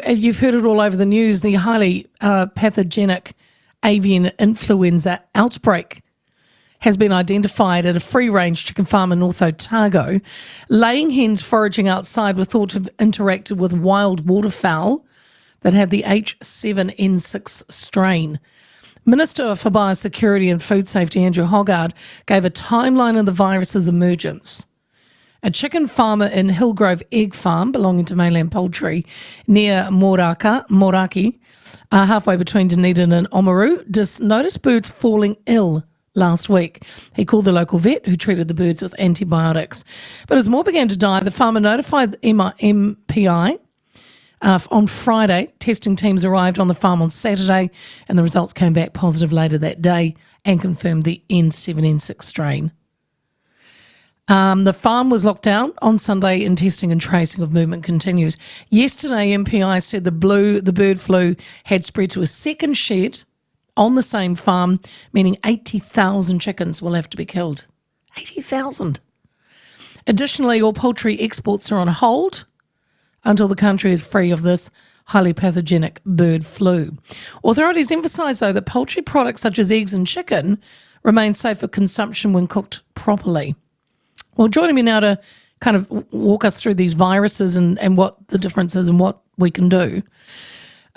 you've heard it all over the news, the highly pathogenic avian influenza outbreak has been identified at a free-range chicken farm in North Otago. Laying hens foraging outside were thought to have interacted with wild waterfowl that had the H7N6 strain. Minister for Biosecurity and Food Safety, Andrew Hoggard, gave a timeline of the virus's emergence. A chicken farmer in Hillgrove Egg Farm, belonging to Mainland Poultry, near Moraki, halfway between Dunedin and Oamaru, just noticed birds falling ill last week. He called the local vet who treated the birds with antibiotics. But as more began to die, the farmer notified MPI on Friday. Testing teams arrived on the farm on Saturday and the results came back positive later that day and confirmed the N7N6 strain. The farm was locked down on Sunday and testing and tracing of movement continues. Yesterday, MPI said the bird flu had spread to a second shed on the same farm, meaning 80,000 chickens will have to be killed. 80,000. Additionally, all poultry exports are on hold until the country is free of this highly pathogenic bird flu. Authorities emphasise, though, that poultry products such as eggs and chicken remain safe for consumption when cooked properly. Well, joining me now to kind of walk us through these viruses and what the difference is and what we can do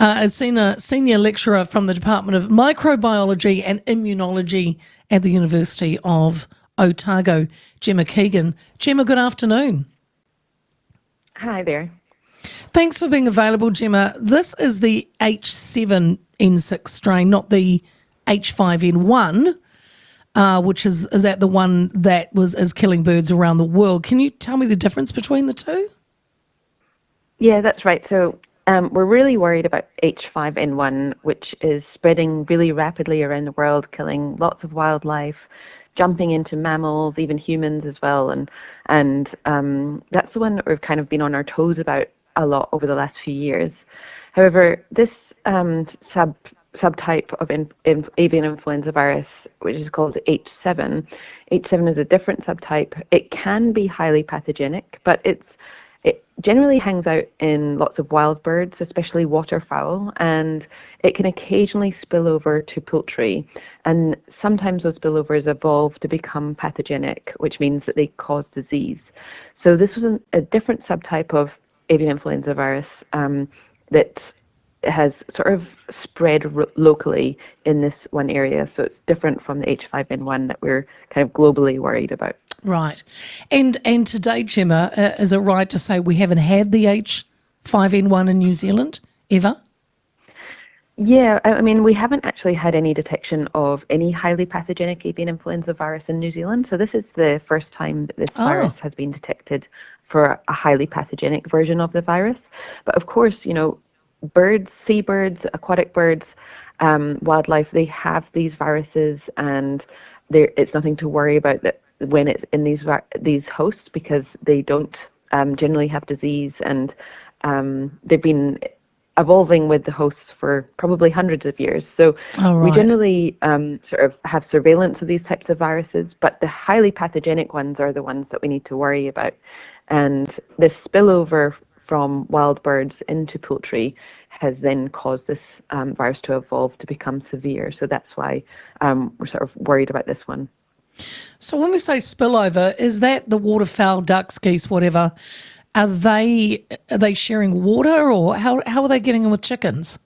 is senior lecturer from the Department of Microbiology and Immunology at the University of Otago, Jemma Geoghegan. Jemma, good afternoon. Hi there. Thanks for being available, Jemma. This is the H7N6 strain, not the H5N1. Which is that the one that is killing birds around the world. Can you tell me the difference between the two? Yeah, that's right. So we're really worried about H5N1, which is spreading really rapidly around the world, killing lots of wildlife, jumping into mammals, even humans as well. And that's the one that we've kind of been on our toes about a lot over the last few years. However, this subtype of avian influenza virus, which is called H7. H7 is a different subtype. It can be highly pathogenic, but it generally hangs out in lots of wild birds, especially waterfowl, and it can occasionally spill over to poultry. And sometimes those spillovers evolve to become pathogenic, which means that they cause disease. So this was a different subtype of avian influenza virus that has sort of spread locally in this one area. So it's different from the H5N1 that we're kind of globally worried about. Right. And today, Jemma, is it right to say we haven't had the H5N1 in New Zealand ever? Yeah, I mean, we haven't actually had any detection of any highly pathogenic avian influenza virus in New Zealand. So this is the first time that this virus has been detected for a highly pathogenic version of the virus. But of course, you know, birds, seabirds, aquatic birds, wildlife, they have these viruses, and it's nothing to worry about that when it's in these hosts, because they don't generally have disease, and they've been evolving with the hosts for probably hundreds of years. So we generally sort of have surveillance of these types of viruses, but the highly pathogenic ones are the ones that we need to worry about. And this spillover from wild birds into poultry has then caused this virus to evolve to become severe. So that's why we're sort of worried about this one. So when we say spillover, is that the waterfowl, ducks, geese, whatever? Are they sharing water, or how are they getting in with chickens,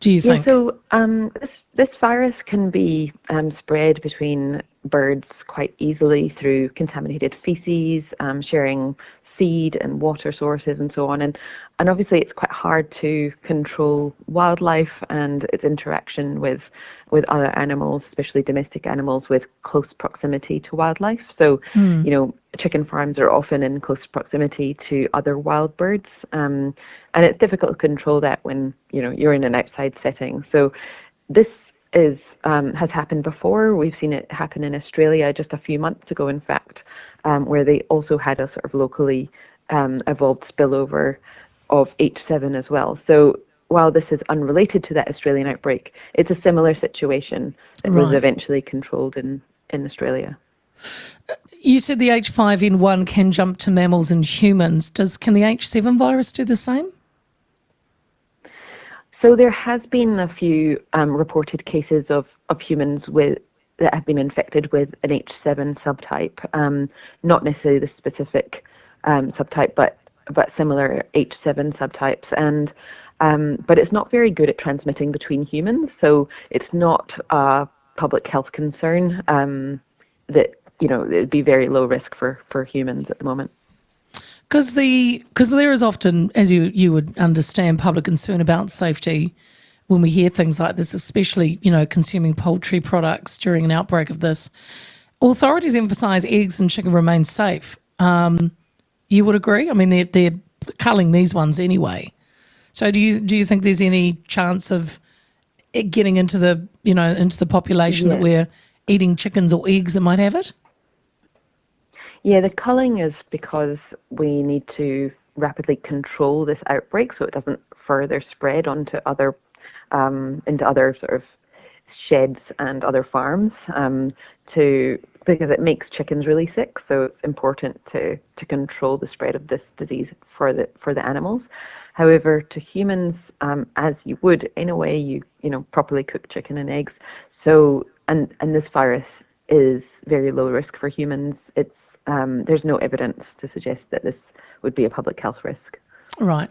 do you think? Yeah, so this virus can be spread between birds quite easily through contaminated feces, sharing seed and water sources and so on. And obviously it's quite hard to control wildlife and its interaction with other animals, especially domestic animals with close proximity to wildlife. So, you know, chicken farms are often in close proximity to other wild birds. And it's difficult to control that when, you know, you're in an outside setting. So this has happened before. We've seen it happen in Australia just a few months ago, in fact, where they also had a sort of locally evolved spillover of H7 as well. So while this is unrelated to that Australian outbreak, it's a similar situation that was eventually controlled in Australia. You said the H5N1 can jump to mammals and humans. Can the H7 virus do the same? So there has been a few reported cases of humans that have been infected with an H7 subtype, not necessarily the specific subtype, but similar H7 subtypes, and but it's not very good at transmitting between humans, so it's not a public health concern that it'd be very low risk for humans at the moment. Because there is often, as you would understand, public concern about safety when we hear things like this, especially, consuming poultry products during an outbreak of this. Authorities emphasise eggs and chicken remain safe. You would agree? I mean, they're culling these ones anyway. So do you think there's any chance of it getting into the population that we're eating chickens or eggs that might have it? Yeah, the culling is because we need to rapidly control this outbreak so it doesn't further spread onto other sort of sheds and other farms because it makes chickens really sick. So it's important to control the spread of this disease for the animals. However, to humans, as you would in a way, you properly cook chicken and eggs. So and this virus is very low risk for humans. It's there's no evidence to suggest that this would be a public health risk. Right.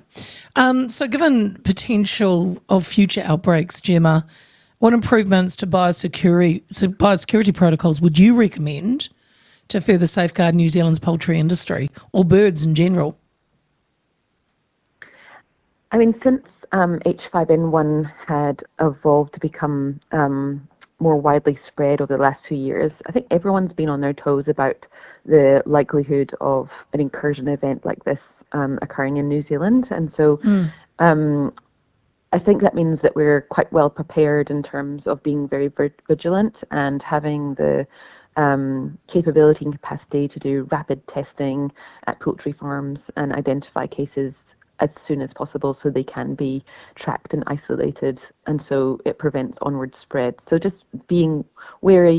So given potential of future outbreaks, Jemma, what improvements to biosecurity protocols would you recommend to further safeguard New Zealand's poultry industry or birds in general? I mean, since H5N1 had evolved to become more widely spread over the last 2 years, I think everyone's been on their toes about the likelihood of an incursion event like this occurring in New Zealand. And so I think that means that we're quite well prepared in terms of being very vigilant and having the capability and capacity to do rapid testing at poultry farms and identify cases as soon as possible so they can be tracked and isolated, and so it prevents onward spread. So just being wary,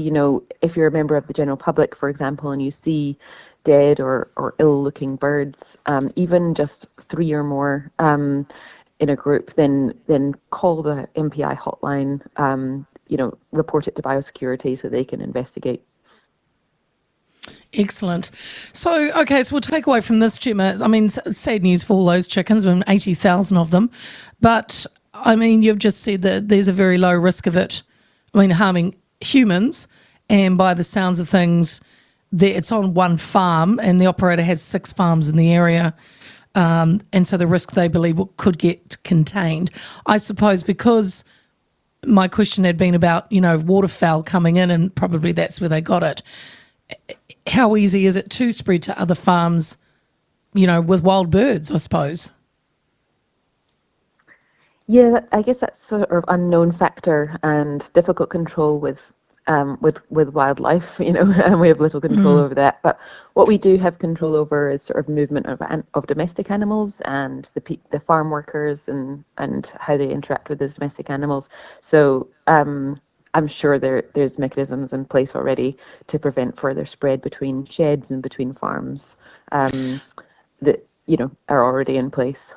if you're a member of the general public, for example, and you see dead or ill-looking birds, even just 3 or more in a group, then call the MPI hotline, report it to Biosecurity so they can investigate. Excellent. So we'll take away from this, Jemma. I mean, sad news for all those chickens, 80,000 of them. But, I mean, you've just said that there's a very low risk of it, harming humans. And by the sounds of things, it's on one farm and the operator has 6 farms in the area. And so the risk, they believe, could get contained. I suppose because my question had been about, waterfowl coming in, and probably that's where they got it. How easy is it to spread to other farms, with wild birds, I suppose? Yeah, I guess that's sort of unknown factor and difficult control with wildlife, and we have little control over that. But what we do have control over is sort of movement of domestic animals and the farm workers and how they interact with those domestic animals. So I'm sure there's mechanisms in place already to prevent further spread between sheds and between farms that are already in place.